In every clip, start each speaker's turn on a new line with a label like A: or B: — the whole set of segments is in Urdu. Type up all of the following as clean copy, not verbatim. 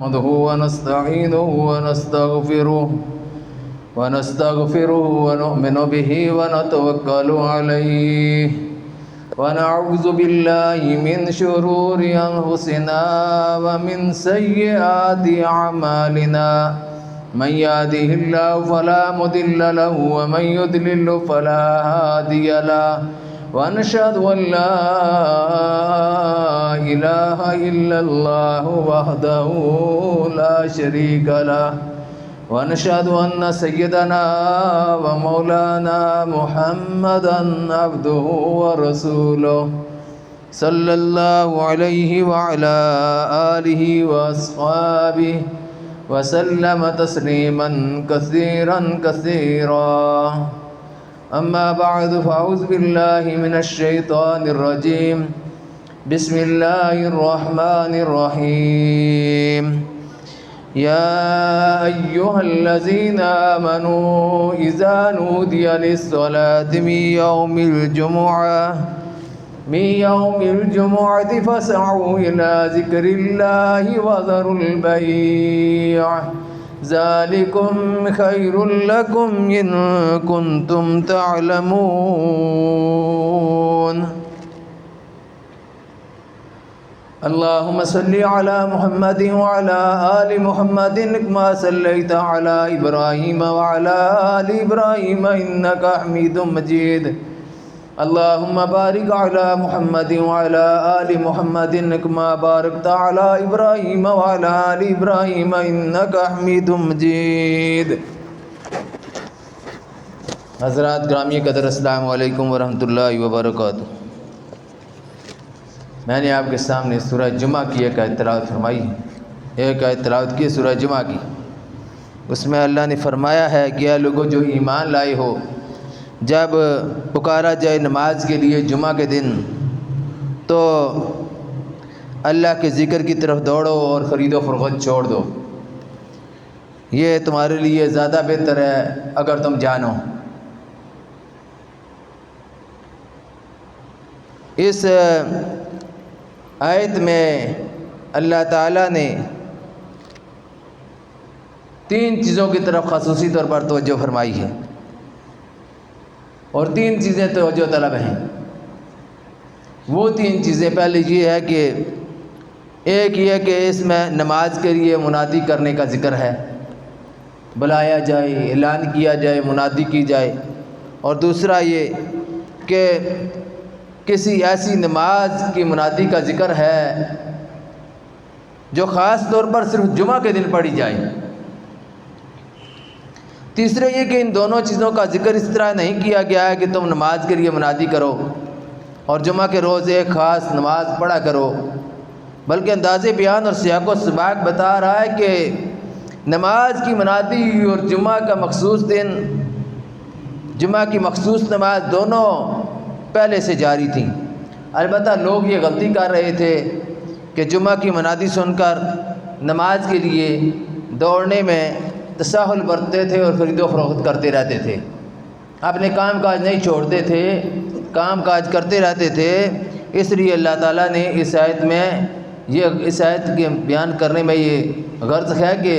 A: نحمده ونستعينه ونستغفره ونؤمن به ونتوكل عليه ونعوذ بالله من شرور أنفسنا ومن سيئات أعمالنا من يهده الله فلا مضل له ومن يضلل فلا هادي له ونشهد أن لا إله إلا الله وحده لا شريك له ونشهد أن سيدنا ومولانا محمدا عبده ورسوله صلى الله عليه وعلى آله وأصحابه وسلم تسليما كثيرا كثيرا أما بعد فأعوذ بالله من الشيطان الرجيم بسم الله الرحمن الرحيم يا أيها الذين آمنوا إذا نودي للصلاة من يوم الجمعة فاسعوا إلى ذكر الله وذروا البيع ذلكم خير لكم إن كنتم تعلمون اللهم صل على محمد وعلى آل محمد كما صليت على إبراهيم وعلى آل إبراهيم إنك حميد مجيد اللهم بارك على محمد وعلى آل محمد كما باركت على إبراهيم وعلى آل إبراهيم إنك حميد مجيد. حضرات گرامی قدر، السلام علیکم ورحمۃ اللہ وبرکاتہ. میں نے آپ کے سامنے سورہ جمعہ کی ایک آیت تلاوت فرمائی ہے، ایک آیت تلاوت کی سورہ جمعہ کی. اس میں اللہ نے فرمایا ہے کہ اے لوگوں جو ایمان لائے ہو، جب پکارا جائے نماز کے لیے جمعہ کے دن تو اللہ کے ذکر کی طرف دوڑو اور خرید و فروخت چھوڑ دو. یہ تمہارے لیے زیادہ بہتر ہے اگر تم جانو. اس آیت میں اللہ تعالیٰ نے 3 چیزوں کی طرف خصوصی طور پر توجہ فرمائی ہے، اور 3 چیزیں توجہ طلب ہیں. وہ 3 چیزیں، پہلے یہ ہے کہ ایک یہ کہ اس میں نماز کے لیے منادی کرنے کا ذکر ہے، بلایا جائے، اعلان کیا جائے، منادی کی جائے. اور دوسرا یہ کہ کسی ایسی نماز کی منادی کا ذکر ہے جو خاص طور پر صرف جمعہ کے دن پڑھی جائے. تیسرے یہ کہ ان دونوں چیزوں کا ذکر اس طرح نہیں کیا گیا ہے کہ تم نماز کے لیے منادی کرو اور جمعہ کے روز ایک خاص نماز پڑھا کرو، بلکہ انداز بیان اور سیاق و سباق بتا رہا ہے کہ نماز کی منادی اور جمعہ کا مخصوص دن، جمعہ کی مخصوص نماز دونوں پہلے سے جاری تھیں. البتہ لوگ یہ غلطی کر رہے تھے کہ جمعہ کی منادی سن کر نماز کے لیے دوڑنے میں تساہل برتتے تھے اور خرید و فروخت کرتے رہتے تھے، اپنے کام کاج نہیں چھوڑتے تھے، کام کاج کرتے رہتے تھے. اس لیے اللہ تعالیٰ نے اس آیت کے بیان کرنے میں یہ غرض ہے کہ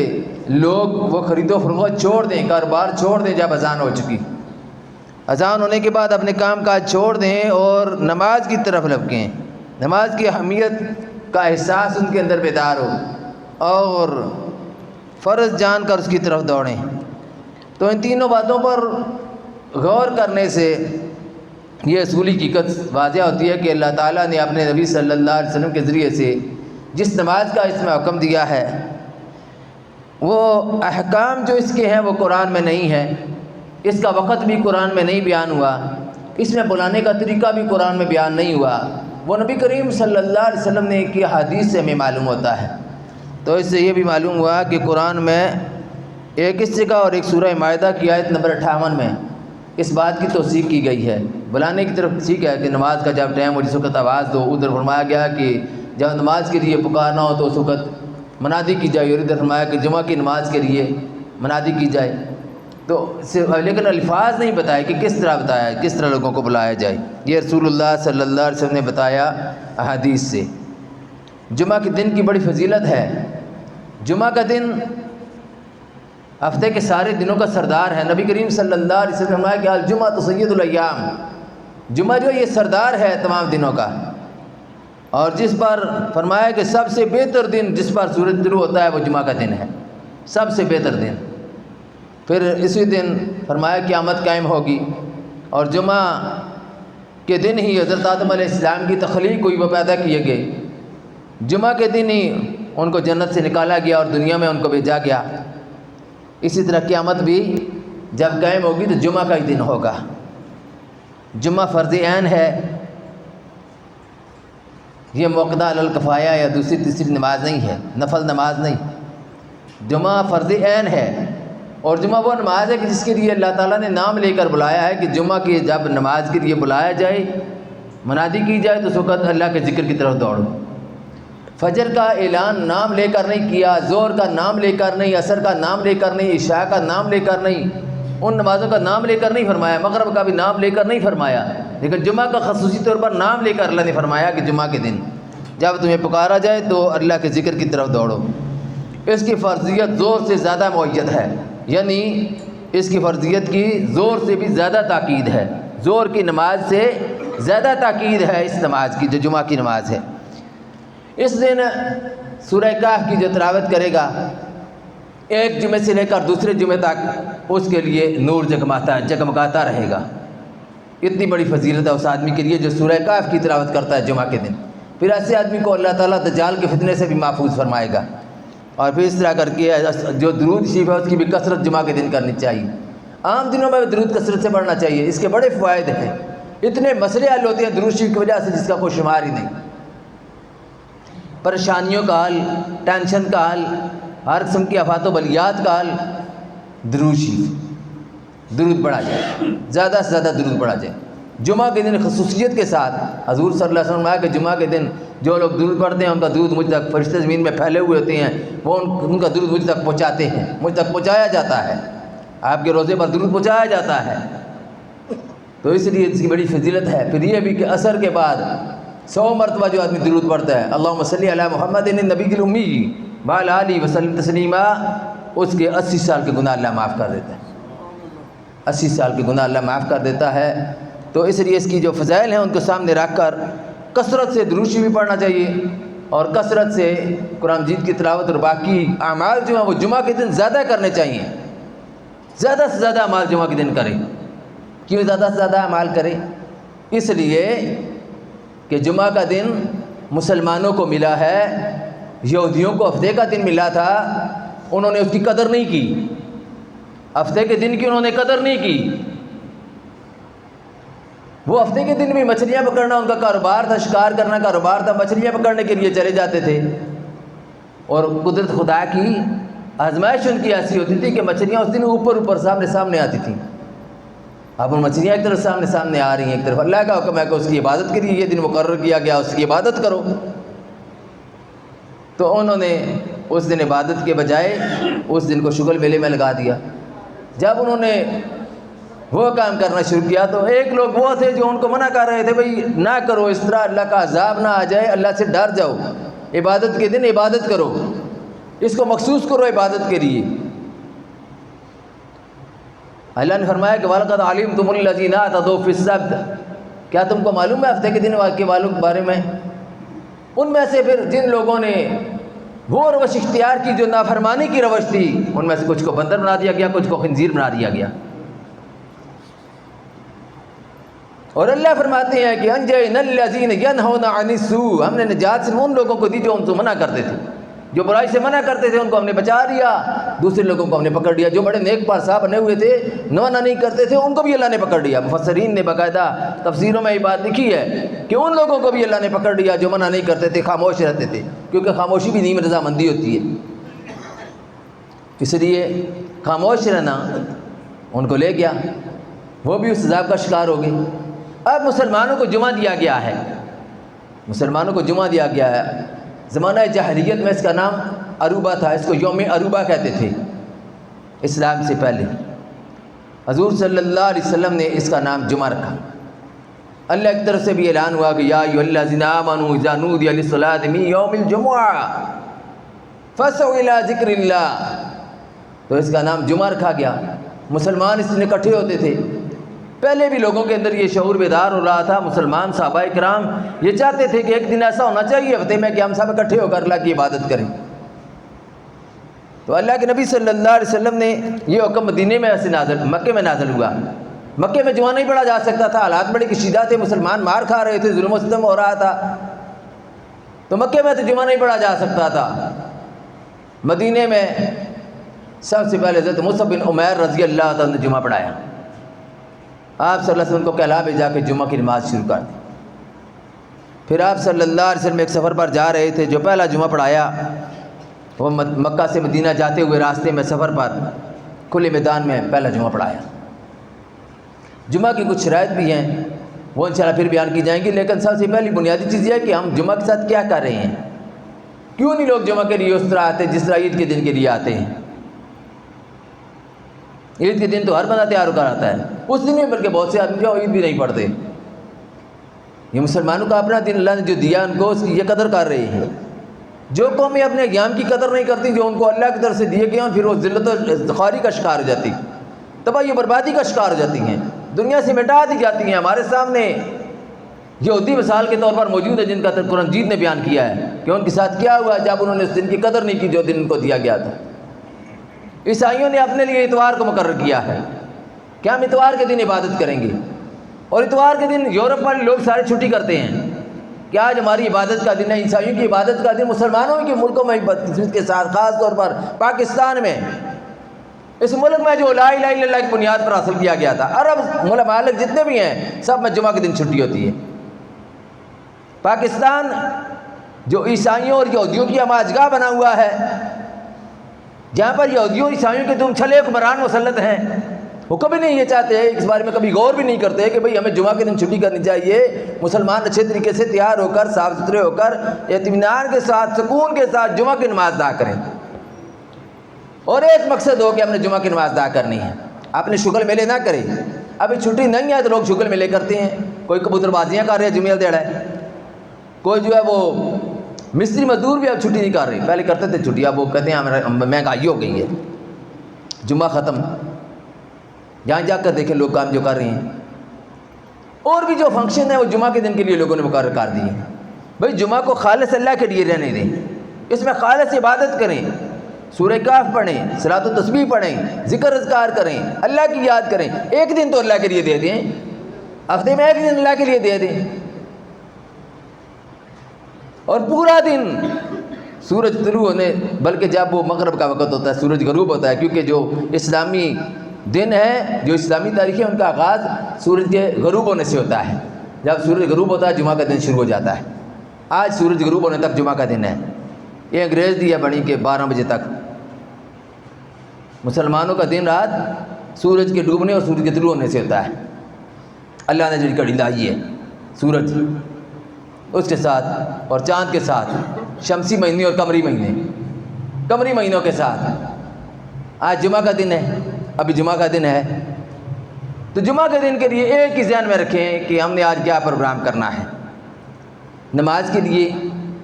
A: لوگ وہ خرید و فروخت چھوڑ دیں، کاروبار چھوڑ دیں جب اذان ہو چکی. اذان ہونے کے بعد اپنے کام کاج چھوڑ دیں اور نماز کی طرف لپکیں، نماز کی اہمیت کا احساس ان کے اندر بیدار ہو اور فرض جان کر اس کی طرف دوڑیں. تو ان تینوں باتوں پر غور کرنے سے یہ اصولی حقیقت واضح ہوتی ہے کہ اللہ تعالیٰ نے اپنے نبی صلی اللہ علیہ وسلم کے ذریعے سے جس نماز کا اس میں حکم دیا ہے، وہ احکام جو اس کے ہیں وہ قرآن میں نہیں ہے، اس کا وقت بھی قرآن میں نہیں بیان ہوا، اس میں بلانے کا طریقہ بھی قرآن میں بیان نہیں ہوا. وہ نبی کریم صلی اللہ علیہ وسلم نے کی حدیث سے ہمیں معلوم ہوتا ہے. تو اس سے یہ بھی معلوم ہوا کہ قرآن میں ایک اس جگہ اور ایک سورہ مائدہ کی آیت نمبر 58 میں اس بات کی توثیق کی گئی ہے. بلانے کی طرف ٹھیک ہے کہ نماز کا جب ٹائم ہو جس وقت آواز دو، ادھر فرمایا گیا کہ جب نماز کے لیے پکارنا ہو تو اس وقت منادی کی جائے، اور ادھر فرمایا کہ جمعہ کی نماز کے لیے منادی کی جائے. تو لیکن الفاظ نہیں بتائے کہ کس طرح بتایا ہے، کس طرح لوگوں کو بلایا جائے. یہ رسول اللہ صلی اللہ علیہ وسلم نے بتایا احادیث سے. جمعہ کے دن کی بڑی فضیلت ہے، جمعہ کا دن ہفتے کے سارے دنوں کا سردار ہے۔ نبی کریم صلی اللہ علیہ وسلم نے فرمایا کہ الجمعہ تو سید الایام، جمعہ جو یہ سردار ہے تمام دنوں کا، اور جس پر فرمایا کہ سب سے بہتر دن جس پر سورج طلوع ہوتا ہے وہ جمعہ کا دن ہے، سب سے بہتر دن۔ پھر اسی دن فرمایا قیامت قائم ہوگی، اور جمعہ کے دن ہی حضرت آدم علیہ السلام کی تخلیق ہوئی، وہ پیدا کیے گئے، جمعہ کے دن ہی ان کو جنت سے نکالا گیا اور دنیا میں ان کو بھیجا گیا۔ اسی طرح قیامت بھی جب قائم ہوگی تو جمعہ کا ہی دن ہوگا۔ جمعہ فرض عین ہے، یہ موقدہ علی الکفایہ یا دوسری تیسری نماز نہیں ہے، نفل نماز نہیں، جمعہ فرض عین ہے۔ اور جمعہ وہ نماز ہے کہ جس کے لیے اللہ تعالیٰ نے نام لے کر بلایا ہے کہ جمعہ کی جب نماز کے لیے بلایا جائے، منادی کی جائے تو اس وقت اللہ کے ذکر کی طرف دوڑو۔ فجر کا اعلان نام لے کر نہیں کیا، ظہر کا نام لے کر نہیں، عصر کا نام لے کر نہیں، عشاء کا نام لے کر نہیں، ان نمازوں کا نام لے کر نہیں فرمایا، مغرب کا بھی نام لے کر نہیں فرمایا، لیکن جمعہ کا خصوصی طور پر نام لے کر اللہ نے فرمایا کہ جمعہ کے دن جب تمہیں پکارا جائے تو اللہ کے ذکر کی طرف دوڑو۔ اس کی فرضیت زور سے زیادہ معید ہے، یعنی اس کی فرضیت کی زور سے بھی زیادہ تاکید ہے، زور کی نماز سے زیادہ تاکید ہے اس نماز کی جو جمعہ کی نماز ہے۔ اس دن سورہ کہف کی جو تلاوت کرے گا، ایک جمعے سے لے کر دوسرے جمعے تک اس کے لیے نور جگمگاتا رہے گا۔ اتنی بڑی فضیلت ہے اس آدمی کے لیے جو سورہ کہف کی تلاوت کرتا ہے جمعہ کے دن۔ پھر ایسے آدمی کو اللہ تعالیٰ دجال کے فتنے سے بھی محفوظ فرمائے گا۔ اور پھر اس طرح کر کے جو درود شریف ہے اس کی بھی کثرت جمعہ کے دن کرنی چاہیے، عام دنوں میں درود کثرت سے پڑھنا چاہیے، اس کے بڑے فوائد ہیں، اتنے مسئلے حل ہوتے ہیں درود شریف کی وجہ سے جس کا کوئی شمار ہی نہیں۔ پریشانیوں کا حل، ٹینشن کا حل، ہر قسم کی آفات و بلیات کا حل، درود شریف، درود پڑھا جائے، زیادہ سے زیادہ درود پڑھا جائے۔ جمعہ کے دن خصوصیت کے ساتھ حضور صلی اللہ علیہ وسلم نے کہ جمعہ کے دن جو لوگ درود پڑھتے ہیں ان کا درود مجھ تک، فرشتے زمین میں پھیلے ہوئے ہوتے ہیں، وہ ان کا درود مجھ تک پہنچاتے ہیں، مجھ تک پہنچایا جاتا ہے، آپ کے روزے پر درود پہنچایا جاتا ہے، تو اس لیے اس کی بڑی فضیلت ہے۔ پھر یہ بھی کہ عصر کے بعد 100 مرتبہ جو آدمی درود پڑھتا ہے، اللہم صلی علی محمد النبی الامی وعلی آلہ وسلم تسلیما، اس کے 80 سال کے گناہ اللہ معاف کر دیتا ہے، 80 سال کے گناہ اللہ معاف کر دیتا ہے۔ تو اس لیے اس کی جو فضائل ہیں ان کو سامنے رکھ کر کثرت سے درود شریف بھی پڑھنا چاہیے، اور کثرت سے قرآن مجید کی تلاوت اور باقی اعمال جو ہیں وہ جمعہ کے دن زیادہ کرنے چاہیے، زیادہ سے زیادہ اعمال جمعہ کے دن کریں۔ کیوں زیادہ سے زیادہ اعمال کریں؟ اس لیے کہ جمعہ کا دن مسلمانوں کو ملا ہے، یہودیوں کو ہفتے کا دن ملا تھا، انہوں نے اس کی قدر نہیں کی، ہفتے کے دن کی انہوں نے قدر نہیں کی۔ وہ ہفتے کے دن بھی مچھلیاں پکڑنا ان کا کاروبار تھا، شکار کرنا کاروبار تھا، مچھلیاں پکڑنے کے لیے چلے جاتے تھے، اور قدرت خدا کی آزمائش ان کی ایسی ہوتی تھی کہ مچھلیاں اس دن اوپر سامنے آتی تھیں۔ اب ان مچھلیاں ایک طرف سامنے آ رہی ہیں، ایک طرف اللہ کا حکم ہے کہ اس کی عبادت کے لیے یہ دن مقرر کیا گیا، اس کی عبادت کرو۔ تو انہوں نے اس دن عبادت کے بجائے اس دن کو شغل میلے میں لگا دیا۔ جب انہوں نے وہ کام کرنا شروع کیا تو ایک لوگ وہ تھے جو ان کو منع کر رہے تھے، بھئی نہ کرو اس طرح، اللہ کا عذاب نہ آ جائے، اللہ سے ڈر جاؤ، عبادت کے دن عبادت کرو، اس کو مخصوص کرو عبادت کے لیے۔ اللہ نے فرمایا کہ وَلَقَدْ عَلِمْتُمُ الَّذِينَ اعْتَدَوْا فِي السَّبْتِ، کیا تم کو معلوم ہے ہفتے کے دن کے والوں کے بارے میں؟ ان میں سے پھر جن لوگوں نے وہ روش اختیار کی جو نافرمانی کی روش تھی، ان میں سے کچھ کو بندر بنا دیا گیا، کچھ کو خنزیر بنا دیا گیا۔ اور اللہ فرماتے ہیں کہ انجینا الذین ینہون عن السوء، ہم نے نجات صرف ان لوگوں کو دی جو ان سے منع کرتے تھے، جو برائی سے منع کرتے تھے ان کو ہم نے بچا لیا، دوسرے لوگوں کو ہم نے پکڑ لیا، جو بڑے نیک پارسا بنے ہوئے تھے، منع نہیں کرتے تھے، ان کو بھی اللہ نے پکڑ لیا۔ مفسرین نے باقاعدہ تفسیروں میں یہ بات لکھی ہے کہ ان لوگوں کو بھی اللہ نے پکڑ لیا جو منع نہیں کرتے تھے، خاموش رہتے تھے، کیونکہ خاموشی بھی نیم رضامندی ہوتی ہے، اس لیے خاموش رہنا ان کو لے گیا، وہ بھی اس عذاب کا شکار ہو گئے۔ اب مسلمانوں کو جمعہ دیا گیا ہے، مسلمانوں کو جمعہ دیا گیا ہے۔ زمانہ جاہلیت میں اس کا نام عروبہ تھا، اس کو یوم عروبہ کہتے تھے اسلام سے پہلے۔ حضور صلی اللہ علیہ وسلم نے اس کا نام جمعہ رکھا۔ اللہ کی طرف سے بھی اعلان ہوا کہ یا ایھا الذین آمنوا اذا نودی للصلاۃ من یوم الجمعہ، فَاسْعُوا إِلَىٰ ذِكْرِ اللَّهِ، تو اس کا نام جمعہ رکھا گیا۔ مسلمان اس دن اکٹھے ہوتے تھے۔ پہلے بھی لوگوں کے اندر یہ شعور بیدار ہو رہا تھا، مسلمان صحابہ کرام یہ چاہتے تھے کہ ایک دن ایسا ہونا چاہیے ہفتے میں کہ ہم سب اکٹھے ہو کر اللہ کی عبادت کریں۔ تو اللہ کے نبی صلی اللہ علیہ وسلم نے یہ حکم مدینے میں مکے میں نازل ہوا۔ مکے میں جمعہ نہیں پڑھا جا سکتا تھا، حالات بڑے کشیدہ تھے، مسلمان مار کھا رہے تھے، ظلم و ستم ہو رہا تھا، تو مکے میں تو جمعہ نہیں پڑھا جا سکتا تھا۔ مدینے میں سب سے پہلے حضرت مصعب بن عمیر رضی اللہ عنہ نے جمعہ پڑھایا۔ آپ صلی اللہ علیہ وسلم کو کہلا بھیجا کہ جمعہ کی نماز شروع کر دیں۔ پھر آپ صلی اللہ علیہ وسلم ایک سفر پر جا رہے تھے، جو پہلا جمعہ پڑھایا وہ مکہ سے مدینہ جاتے ہوئے راستے میں سفر پر کھلے میدان میں پہلا جمعہ پڑھایا۔ جمعہ کی کچھ شرائط بھی ہیں، وہ انشاءاللہ پھر بیان کی جائیں گی، لیکن سب سے پہلی بنیادی چیز یہ ہے کہ ہم جمعہ کے ساتھ کیا کر رہے ہیں۔ کیوں نہیں لوگ جمعہ کے لیے اس طرح آتے جس طرح عید کے دن کے لیے آتے ہیں؟ عید کے دن تو ہر بندہ تیار ہو کر آتا ہے، اس دن میں بلکہ بہت سے آدمی جو عید بھی نہیں پڑھتے۔ یہ مسلمانوں کا اپنا دن اللہ نے جو دیا ان کو اس کی یہ قدر کر رہے ہیں۔ جو قومیں اپنے ایام کی قدر نہیں کرتی، جو ان کو اللہ کی طرف سے دیے گئے ہیں، پھر وہ ذلت و افتخاری کا شکار ہو جاتی، تباہی و بربادی کا شکار ہو جاتی ہیں، دنیا سے مٹا دی جاتی ہیں۔ ہمارے سامنے یہودی مثال کے طور پر موجود ہے، جن کا قرآن مجید نے بیان کیا ہے کہ ان کے ساتھ کیا ہوا جب انہوں نے اس دن کی قدر نہیں کی جو دن ان کو دیا گیا تھا۔ عیسائیوں نے اپنے لیے اتوار کو مقرر کیا ہے کہ ہم اتوار کے دن عبادت کریں گے، اور اتوار کے دن یورپ والے لوگ سارے چھٹی کرتے ہیں کہ آج ہماری عبادت کا دن ہے۔ عیسائیوں کی عبادت کا دن مسلمانوں کے ملکوں میں کے ساتھ، خاص طور پر پاکستان میں، اس ملک میں جو لا الہ الا اللہ کی بنیاد پر حاصل کیا گیا تھا، عرب ممالک جتنے بھی ہیں سب میں جمعہ کے دن چھٹی ہوتی ہے۔ پاکستان جو عیسائیوں اور یہودیوں کی ہماجگاہ بنا ہوا ہے، جہاں پر یہودیوں اور عیسائیوں کے دم چھلے حکمران مسلط ہیں، وہ کبھی نہیں یہ چاہتے، اس بارے میں کبھی غور بھی نہیں کرتے کہ بھئی ہمیں جمعہ کے دن چھٹی کرنی چاہیے، مسلمان اچھے طریقے سے تیار ہو کر، صاف ستھرے ہو کر، اطمینان کے ساتھ، سکون کے ساتھ جمعہ کی نماز ادا کریں، اور ایک مقصد ہو کہ ہم نے جمعہ کی نماز ادا کرنی ہے، اپنے شغل میلے نہ کریں۔ ابھی چھٹی نہیں ہے تو لوگ شغل میلے کرتے ہیں، کوئی کبوتر بازیاں کر رہے ہیں جمعہ دیڑ ہے، کوئی جو ہے وہ مستری مزدور بھی اب چھٹی نہیں کر رہی، پہلے کرتے تھے چھٹی، اب وہ کہتے ہیں مہنگائی ہو گئی ہے، جمعہ ختم۔ جہاں جا کر دیکھیں لوگ کام جو کر رہے ہیں، اور بھی جو فنکشن ہے وہ جمعہ کے دن کے لیے لوگوں نے مقرر کر دی ہے۔ بھئی جمعہ کو خالص اللہ کے لیے رہنے دیں، اس میں خالص عبادت کریں، سورہ کہف پڑھیں، صلاۃ و تسبیح پڑھیں، ذکر اذکار کریں، اللہ کی یاد کریں۔ ایک دن تو اللہ کے لیے دے دیں، ہفتے میں ایک دن اللہ کے لیے دے دیں، اور پورا دن سورج طلوع ہونے، بلکہ جب وہ مغرب کا وقت ہوتا ہے، سورج غروب ہوتا ہے، کیونکہ جو اسلامی دن ہے، جو اسلامی تاریخ ہے، ان کا آغاز سورج کے غروب ہونے سے ہوتا ہے۔ جب سورج غروب ہوتا ہے جمعہ کا دن شروع ہو جاتا ہے۔ آج سورج غروب ہونے تک جمعہ کا دن ہے، یہ انگریز دیا بنی کہ 12 بجے تک مسلمانوں کا دن رات سورج کے ڈوبنے اور سورج کے طلوع ہونے سے ہوتا ہے۔ اللہ نے جو گھڑی لائی ہے سورج اس کے ساتھ اور چاند کے ساتھ، شمسی مہینے اور قمری مہینوں کے ساتھ، آج جمعہ کا دن ہے، ابھی جمعہ کا دن ہے، تو جمعہ کے دن کے لیے ایک ہی ذہن میں رکھیں کہ ہم نے آج کیا پروگرام کرنا ہے، نماز کے لیے،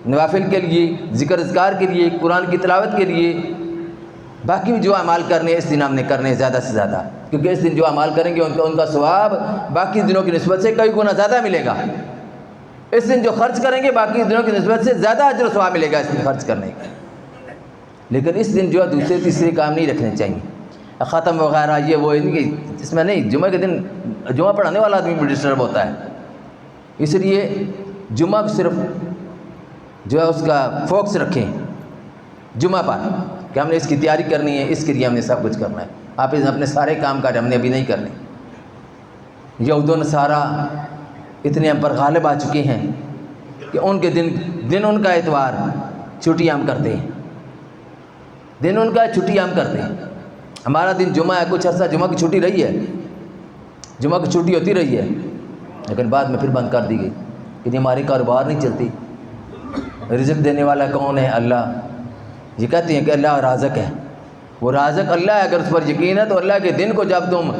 A: نوافل کے لیے، ذکر اذکار کے لیے، قرآن کی تلاوت کے لیے، باقی بھی جو اعمال کرنے اس دن ہم نے کرنے زیادہ سے زیادہ، کیونکہ اس دن جو اعمال کریں گے ان کا ثواب باقی دنوں کی نسبت سے کئی گنا زیادہ ملے گا۔ اس دن جو خرچ کریں گے باقی دنوں کی نسبت سے زیادہ اجر و ثواب ملے گا اس دن خرچ کرنے کا۔ لیکن اس دن جو ہے دوسرے تیسرے کام نہیں رکھنے چاہیے، ختم وغیرہ یہ وہ نہیں، کہ اس میں نہیں، جمعہ کے دن جمعہ پڑھانے والا آدمی بھی ڈسٹرب ہوتا ہے، اس لیے جمعہ صرف جو ہے اس کا فوکس رکھیں جمعہ پر کہ ہم نے اس کی تیاری کرنی ہے، اس کے لیے ہم نے سب کچھ کرنا ہے۔ آپ اپنے سارے کام کاج ہم نے ابھی نہیں کرنے۔ یہود و نصارہ اتنے ہم پر غالب آ چکے ہیں کہ ان کے دن ان کا اتوار چھٹی ہم کرتے ہیں، دن ان کا چھٹی ہم کرتے ہیں۔ ہمارا دن جمعہ ہے، کچھ عرصہ جمعہ کی چھٹی رہی ہے، جمعہ کی چھٹی ہوتی رہی ہے، لیکن بعد میں پھر بند کر دی گئی کہ ہماری کاروبار نہیں چلتی۔ رزق دینے والا کون ہے؟ اللہ۔ یہ کہتے ہیں کہ اللہ رازق ہے، وہ رازق اللہ ہے، اگر اس پر یقین ہے تو اللہ کے دن کو جب تم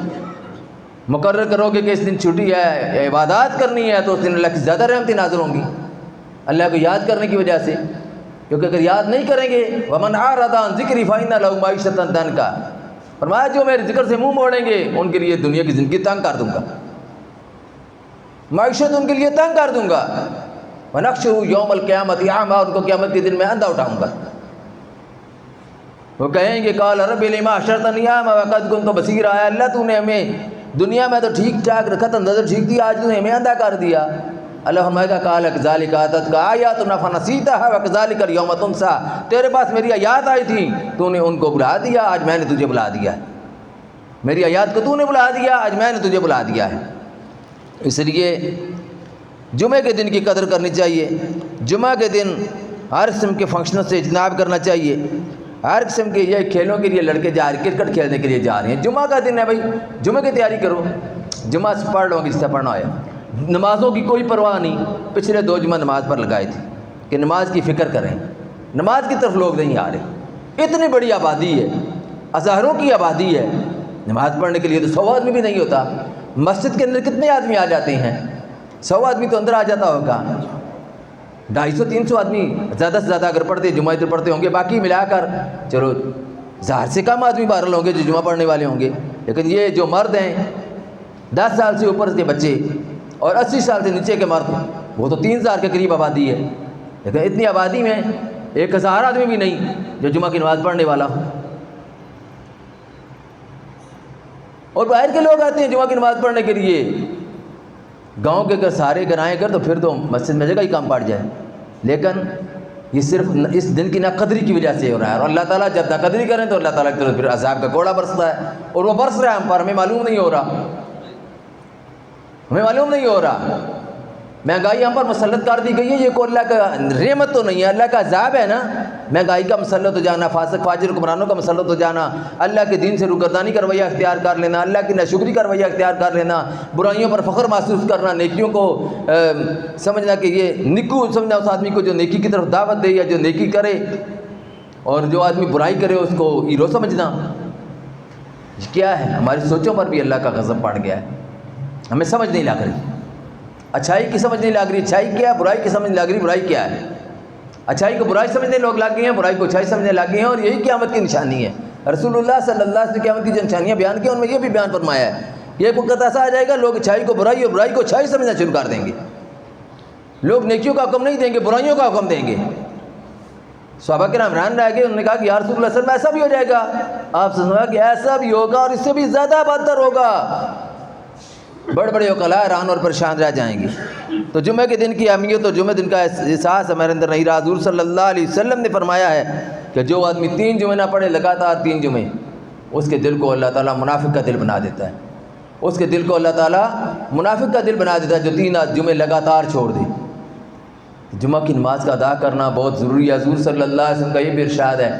A: مقرر کرو گے کہ اس دن چھٹی ہے، عبادات کرنی ہے، تو اس دن اللہ کی زیادہ رحمتیں نازل ہوں گی، اللہ کو یاد کرنے کی وجہ سے۔ کیونکہ اگر یاد نہیں کریں گے ومن اعرض عن ذکری فإن له معیشۃ ضنکا، فرمایا جو میرے ذکر سے منہ موڑیں گے ان کے لیے دنیا کی زندگی تنگ کر دوں گا، معیشت ان کے لیے تنگ کر دوں گا، ونحشرہ یوم القیامۃ اعمی، ان کو قیامت کے دن میں اندھا اٹھاؤں گا۔ وہ کہیں گے قال رب لما حشرتنی اعمی وقد كنت بصیرا، اے اللہ تو نے ہمیں دنیا میں تو ٹھیک ٹھاک رکھا تھا، نظر ٹھیک تھی، آج تو نے ہمیں اندھا کر دیا۔ اللہ فرمائے گا قال کذالک اتتک آیاتنا فنسیتھا وکذالک اليوم تنسیٰ، تیرے پاس میری آیات آئی تھیں تو نے ان کو بلا دیا، آج میں نے تجھے بلا دیا ہے، میری آیات کو تو نے بلا دیا، آج میں نے تجھے بلا دیا ہے۔ اس لیے جمعے کے دن کی قدر کرنی چاہیے، جمعہ کے دن ہر قسم کے فنکشنوں سے اجتناب کرنا چاہیے، ہر قسم کے یہ کھیلوں کے لیے لڑکے جا رہے ہیں، کرکٹ کھیلنے کے لیے جا رہے ہیں، جمعہ کا دن ہے بھائی، جمعہ کی تیاری کرو، جمعہ سے پڑھ لو گے جس سے پڑھنا ہے۔ نمازوں کی کوئی پرواہ نہیں، پچھلے 2 جمعہ نماز پر لگائے تھے کہ نماز کی فکر کریں، نماز کی طرف لوگ نہیں آ رہے، اتنی بڑی آبادی ہے، ہزاروں کی آبادی ہے، نماز پڑھنے کے لیے تو 100 آدمی بھی نہیں ہوتا۔ مسجد کے اندر کتنے آدمی آ جاتے ہیں؟ 100 آدمی تو اندر آ جاتا ہوگا، 250-300 آدمی زیادہ سے زیادہ اگر پڑھتے جمعہ ادھر پڑھتے ہوں گے، باقی ملا کر چلو 1000 سے کم آدمی بہرحال ہوں گے جو جمعہ پڑھنے والے ہوں گے۔ لیکن یہ جو مرد ہیں 10 سال سے اوپر کے بچے اور 80 سال سے نیچے کے مرد، وہ تو 3000 کے قریب آبادی ہے، لیکن اتنی آبادی میں 1000 آدمی بھی نہیں جو جمعہ کی نماز پڑھنے والا ہو۔ اور باہر کے لوگ آتے ہیں جمعہ کی نماز پڑھنے کے لیے، گاؤں کے اگر سارے گرائیں کر تو پھر تو مسجد میں جگہ ہی کم پڑ جائے، لیکن یہ صرف اس دن کی ناقدری کی وجہ سے ہو رہا ہے، اور اللہ تعالیٰ جب ناقدری کریں تو اللہ تعالیٰ کی طرف پھر عذاب کا کوڑا برستا ہے، اور وہ برس رہا ہے ہم پر، ہمیں معلوم نہیں ہو رہا، ہمیں معلوم نہیں ہو رہا۔ مہنگائی ہم پر مسلط کر دی گئی ہے، یہ کوئی اللہ کا رحمت تو نہیں ہے، اللہ کا عذاب ہے نا۔ مہنگائی کا مسلط ہو جانا، فاسق فاجر حکمرانوں کا مسلط ہو جانا، اللہ کے دین سے روگردانی کا رویہ اختیار کر لینا، اللہ کی ناشکری کا رویہ اختیار کر لینا، برائیوں پر فخر محسوس کرنا، نیکیوں کو سمجھنا کہ یہ نکو سمجھنا، اس آدمی کو جو نیکی کی طرف دعوت دے یا جو نیکی کرے، اور جو آدمی برائی کرے اس کو ہیرو سمجھنا، یہ کیا ہے؟ ہماری سوچوں پر بھی اللہ کا غضب پڑ گیا ہے، ہمیں سمجھ نہیں لگ رہی، اچھائی کی سمجھ نہیں لگ رہی، اچھائی کیا ہے، برائی کی سمجھ لگ رہی، برائی کیا ہے۔ اچھائی کو برائی سمجھنے لوگ لگ گئے ہیں، برائی کو اچھائی سمجھنے لگ گئے ہیں، اور یہی قیامت کی نشانی ہے۔ رسول اللہ صلی اللہ علیہ وسلم قیامت کی جو نشانیاں بیان کی ان میں یہ بھی بیان فرمایا ہے، یہ وقت ایسا آ جائے گا لوگ اچھائی کو برائی اور برائی کو اچھائی سمجھنا شروع کر دیں گے، لوگ نیکیوں کا حکم نہیں دیں گے، برائیوں کا حکم دیں گے۔ صحابہ کرام حیران رہ گئے، انہوں نے کہا کہ یا رسول اللہ صلی اللہ علیہ وسلم ایسا بھی ہو جائے گا؟ آپ سے سنا کہ ایسا بھی ہوگا اور اس سے بھی زیادہ بدتر ہوگا۔ بڑے بڑے عقلاء حیران اور پریشان رہ جائیں گے۔ تو جمعہ کے دن کی اہمیت اور جمعہ دن کا احساس ہمارے اندر نہیں رہا۔ حضور صلی اللہ علیہ وسلم نے فرمایا ہے کہ جو آدمی 3 جمعے نہ پڑھے لگاتار 3 جمعے، اس کے دل کو اللہ تعالیٰ منافق کا دل بنا دیتا ہے، اس کے دل کو اللہ تعالیٰ منافق کا دل بنا دیتا ہے جو 3 جمعے لگاتار چھوڑ دے۔ جمعہ کی نماز کا ادا کرنا بہت ضروری ہے۔ حضور صلی اللہ علیہ وسلم کا یہ بھی ارشاد ہے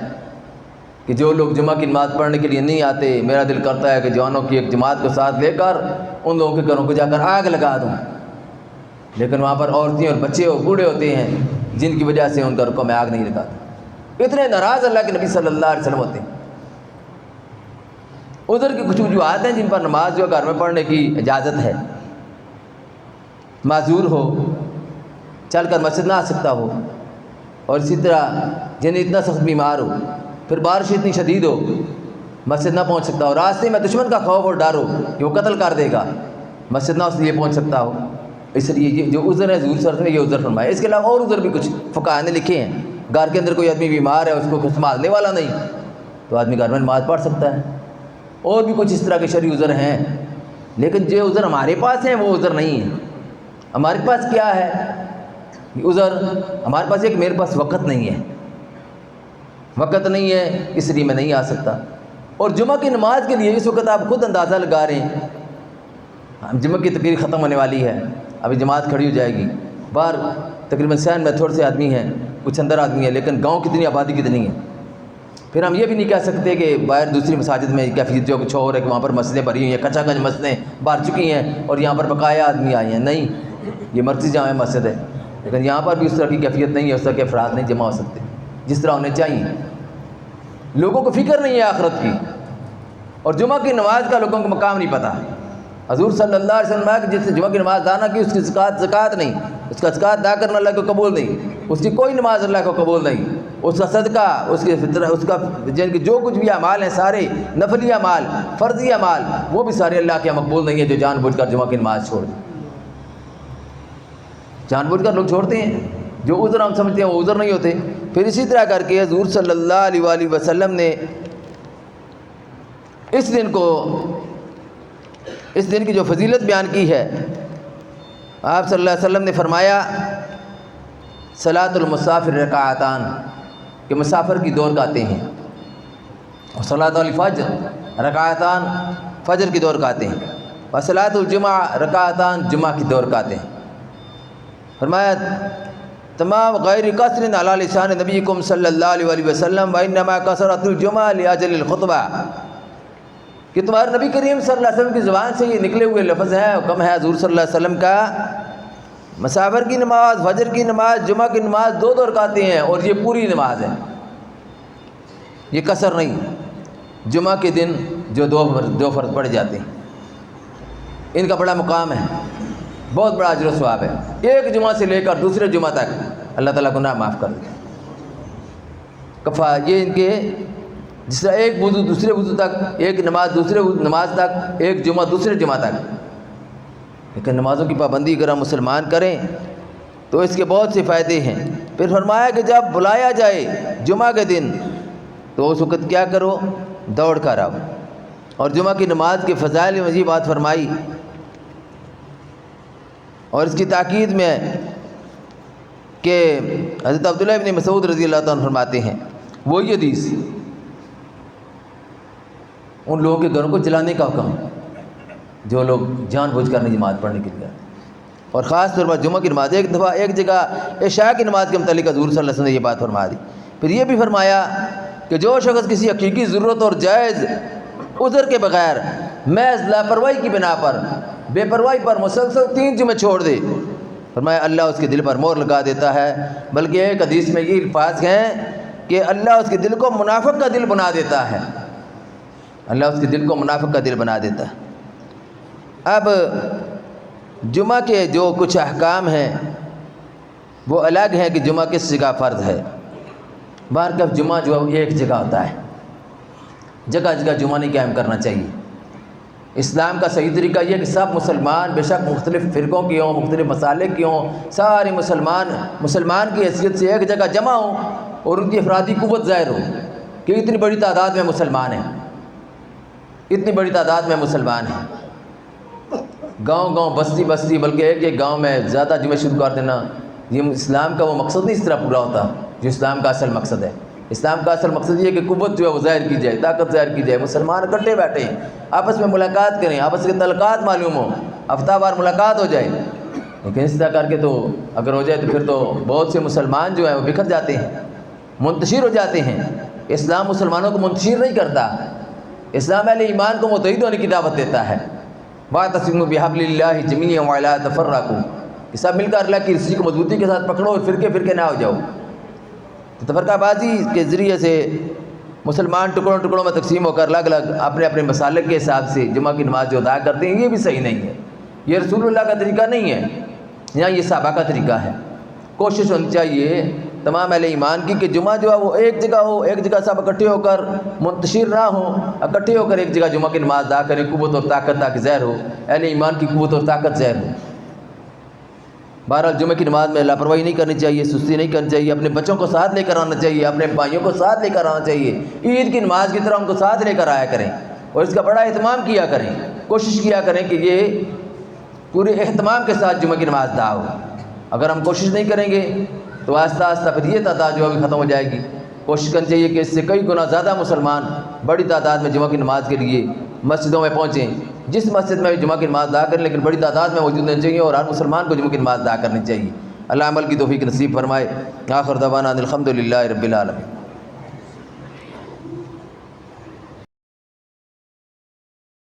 A: کہ جو لوگ جمعہ کی نماز پڑھنے کے لیے نہیں آتے، میرا دل کرتا ہے کہ جوانوں کی ایک جماعت کو ساتھ لے کر ان لوگوں کے گھروں کو جا کر آگ لگا دوں، لیکن وہاں پر عورتیں اور بچے اور بوڑھے ہوتے ہیں جن کی وجہ سے ان گھروں کو میں آگ نہیں لگاتا۔ اتنے ناراض اللہ کے نبی صلی اللہ علیہ وسلم ہوتے ہیں۔ ادھر کی کچھ وجوہات ہیں جن پر نماز جو گھر میں پڑھنے کی اجازت ہے، معذور ہو، چل کر مسجد نہ آ سکتا ہو، اور اسی طرح جنہیں اتنا سخت بیمار ہو، پھر بارش اتنی شدید ہو، مسجد نہ پہنچ سکتا ہو، راستے میں دشمن کا خوف اور ڈر ہو کہ وہ قتل کر دے گا، مسجد نہ اس لیے پہنچ سکتا ہو، اس لیے یہ جو عذر ہے حضور صلی اللہ علیہ وسلم نے یہ عذر فرمایا۔ اس کے علاوہ اور عذر بھی کچھ فقہاء نے لکھے ہیں، گھر کے اندر کوئی آدمی بیمار ہے، اس کو سنبھالنے والا نہیں، تو آدمی گھر میں نماز پڑھ سکتا ہے، اور بھی کچھ اس طرح کے شرعی عذر ہیں، لیکن جو عذر ہمارے پاس ہیں وہ عذر نہیں ہے۔ ہمارے پاس کیا ہے عذر؟ ہمارے پاس ایک میرے پاس وقت نہیں ہے، وقت نہیں ہے اس لیے میں نہیں آ سکتا۔ اور جمعہ کی نماز کے لیے اس وقت آپ خود اندازہ لگا رہے ہیں، جمعہ کی تقریر ختم ہونے والی ہے، ابھی جماعت کھڑی ہو جائے گی، باہر تقریباً سین میں تھوڑے سے آدمی ہیں، کچھ اندر آدمی ہیں، لیکن گاؤں کتنی آبادی کتنی ہے۔ پھر ہم یہ بھی نہیں کہہ سکتے کہ باہر دوسری مساجد میں کیفیت جو کچھ اور ہے کہ وہاں پر مسجدیں بھری ہوئی ہیں، کچا کچ مسجدیں بھر چکی ہیں اور یہاں پر بقایا آدمی آئے ہیں، نہیں، یہ مرکزی جامع مسجد ہے، لیکن یہاں پر بھی اس طرح کی کیفیت نہیں ہے، اس طرح کے افراد نہیں جمع ہو سکتے جس طرح ہونے چاہیے۔ لوگوں کو فکر نہیں ہے آخرت کی، اور جمعہ کی نماز کا لوگوں کو مقام نہیں پتہ۔ حضور صلی اللہ علیہ وسلم کہ جس نے جمعہ کی نماز ادا نہ کی اس کی زکوٰۃ نہیں، اس کا زکوٰۃ ادا کرنا اللہ کو قبول نہیں، اس کی کوئی نماز اللہ کو قبول نہیں۔ اس کا صدقہ، اس کے فطرہ، اس کا جن کے جو کچھ بھی اعمال ہیں سارے نفلی اعمال، فرضی اعمال، وہ بھی سارے اللہ کے مقبول نہیں ہیں جو جان بوجھ کر جمعہ کی نماز چھوڑ دیں۔ جان بوجھ کر لوگ چھوڑتے ہیں، جو عذر ہم سمجھتے ہیں وہ عذر نہیں ہوتے۔ پھر اسی طرح کر کے حضور صلی اللہ علیہ وآلہ وسلم نے اس دن کی جو فضیلت بیان کی ہے، آپ صلی اللہ علیہ وسلم نے فرمایا صلاۃ المسافر رکعتان، کہ مسافر کی 2 رکعتیں ہیں، اور صلاۃ الفجر رکعتان، فجر کی 2 رکعتیں ہیں، اور صلاۃ الجمعہ رکعتان، جمعہ کی 2 رکعتیں ہیں۔ فرمایا تمام غیر قصر علی لسان نبیکم صلی اللہ علیہ وآلہ وسلم وانما کثرت الجمعہ لاجل الخطبہ، کہ تمہارے نبی کریم صلی اللہ علیہ وسلم کی زبان سے یہ نکلے ہوئے لفظ ہیں، حکم ہے حضور صلی اللہ علیہ وسلم کا، مسافر کی نماز، فجر کی نماز، جمعہ کی نماز 2 رکعتیں ہیں، اور یہ پوری نماز ہے، یہ قصر نہیں۔ جمعہ کے دن جو 2 فرض پڑھ جاتے ہیں، ان کا بڑا مقام ہے، بہت بڑا اجر و ثواب ہے۔ ایک جمعہ سے لے کر دوسرے جمعہ تک اللہ تعالیٰ گناہ معاف کر دے۔ کفا یہ ان کے جس طرح ایک وضو دوسرے وضو تک، ایک نماز دوسرے نماز تک، ایک جمعہ دوسرے جمعہ تک، لیکن نمازوں کی پابندی اگر ہم مسلمان کریں تو اس کے بہت سے فائدے ہیں۔ پھر فرمایا کہ جب بلایا جائے جمعہ کے دن تو اس وقت کیا کرو، دوڑ کر آؤ۔ اور جمعہ کی نماز کے فضائل میں یہ بات فرمائی، اور اس کی تاکید میں کہ حضرت عبداللہ ابن مسعود رضی اللہ عنہ فرماتے ہیں، وہی حدیث ان لوگوں کے گھروں کو جلانے کا حکم جو لوگ جان بوجھ کر نہیں نماز پڑھنے کے لیے آتے، اور خاص طور پر جمعہ کی نماز۔ ایک دفعہ ایک جگہ عشاء کی نماز کے متعلق حضور صلی اللہ علیہ وسلم نے یہ بات فرما دی۔ پھر یہ بھی فرمایا کہ جو شخص کسی حقیقی ضرورت اور جائز عذر کے بغیر محض لاپرواہی کی بنا پر، بے پرواہی پر مسلسل 3 جمعے چھوڑ دے، فرمایا اللہ اس کے دل پر مہر لگا دیتا ہے، بلکہ ایک حدیث میں یہ الفاظ ہیں کہ اللہ اس کے دل کو منافق کا دل بنا دیتا ہے، اللہ اس کے دل کو منافق کا دل بنا دیتا ہے۔ اب جمعہ کے جو کچھ احکام ہیں وہ الگ ہیں کہ جمعہ کس جگہ فرض ہے۔ بہرکیف جمعہ جو ایک جگہ ہوتا ہے، جگہ جگہ جمعہ نہیں قائم کرنا چاہیے۔ اسلام کا صحیح طریقہ یہ ہے کہ سب مسلمان بے شک مختلف فرقوں کی ہوں، مختلف مسالک کی ہوں، سارے مسلمان کی حیثیت سے ایک جگہ جمع ہوں، اور ان کی افرادی قوت ظاہر ہو کہ اتنی بڑی تعداد میں مسلمان ہیں، اتنی بڑی تعداد میں مسلمان ہیں۔ گاؤں گاؤں، بستی بستی، بلکہ ایک ایک گاؤں میں زیادہ جمعے شروع کر دینا، یہ اسلام کا وہ مقصد نہیں اس طرح پورا ہوتا جو اسلام کا اصل مقصد ہے۔ اسلام کا اصل مقصد یہ ہے کہ قوت جو ہے وہ ظاہر کی جائے، طاقت ظاہر کی جائے، مسلمان اکٹھے بیٹھیں، آپس میں ملاقات کریں، آپس کے تعلقات معلوم ہوں، ہفتہ وار ملاقات ہو جائے۔ لیکن اس طرح کر کے تو اگر ہو جائے تو پھر تو بہت سے مسلمان جو ہیں وہ بکھر جاتے ہیں، منتشر ہو جاتے ہیں۔ اسلام مسلمانوں کو منتشر نہیں کرتا، اسلام اہل ایمان کو متحد ہونے کی دعوت دیتا ہے۔ واعتصموا بحبل اللہ جميعا ولا تفرقوا، کہ سب مل کر اللہ کی رسی کو مضبوطی کے ساتھ پکڑو اور فرقے فرقے نہ ہو جاؤ۔ تفرقہ بازی کے ذریعے سے مسلمان ٹکڑوں ٹکڑوں میں تقسیم ہو کر الگ الگ اپنے اپنے مسالک کے حساب سے جمعہ کی نماز جو ادا کرتے ہیں، یہ بھی صحیح نہیں ہے، یہ رسول اللہ کا طریقہ نہیں ہے، یہاں یہ صحابہ کا طریقہ ہے۔ کوشش ہونی چاہیے تمام اہل ایمان کی کہ جمعہ جو ہے وہ ایک جگہ ہو، ایک جگہ سب اکٹھے ہو کر منتشر نہ ہوں، اکٹھے ہو کر ایک جگہ جمعہ کی نماز ادا کریں، قوت اور طاقت تاکہ ظاہر ہو، اہل ایمان کی قوت اور طاقت ظاہر ہو۔ بہرحال جمعہ کی نماز میں لاپرواہی نہیں کرنی چاہیے، سستی نہیں کرنی چاہیے، اپنے بچوں کو ساتھ لے کر آنا چاہیے، اپنے بھائیوں کو ساتھ لے کر آنا چاہیے، عید کی نماز کی طرح ان کو ساتھ لے کر آیا کریں، اور اس کا بڑا اہتمام کیا کریں، کوشش کیا کریں کہ یہ پورے اہتمام کے ساتھ جمعہ کی نماز ادا ہو۔ اگر ہم کوشش نہیں کریں گے تو آہستہ آہستہ پھر یہ تعداد جو ہے ختم ہو جائے گی۔ کوشش کرنی چاہیے کہ اس سے کئی گنا زیادہ مسلمان بڑی تعداد میں جمعہ کی نماز کے لیے مسجدوں میں پہنچیں، جس مسجد میں بھی جمعہ کی نماز ادا کریں، لیکن بڑی تعداد میں موجود ہونا چاہیے، اور ہر مسلمان کو جمعہ کی نماز ادا کرنی چاہیے۔ اللہ عمل کی توفیق نصیب فرمائے۔ آخر دعوانا الحمد للہ رب العالمین۔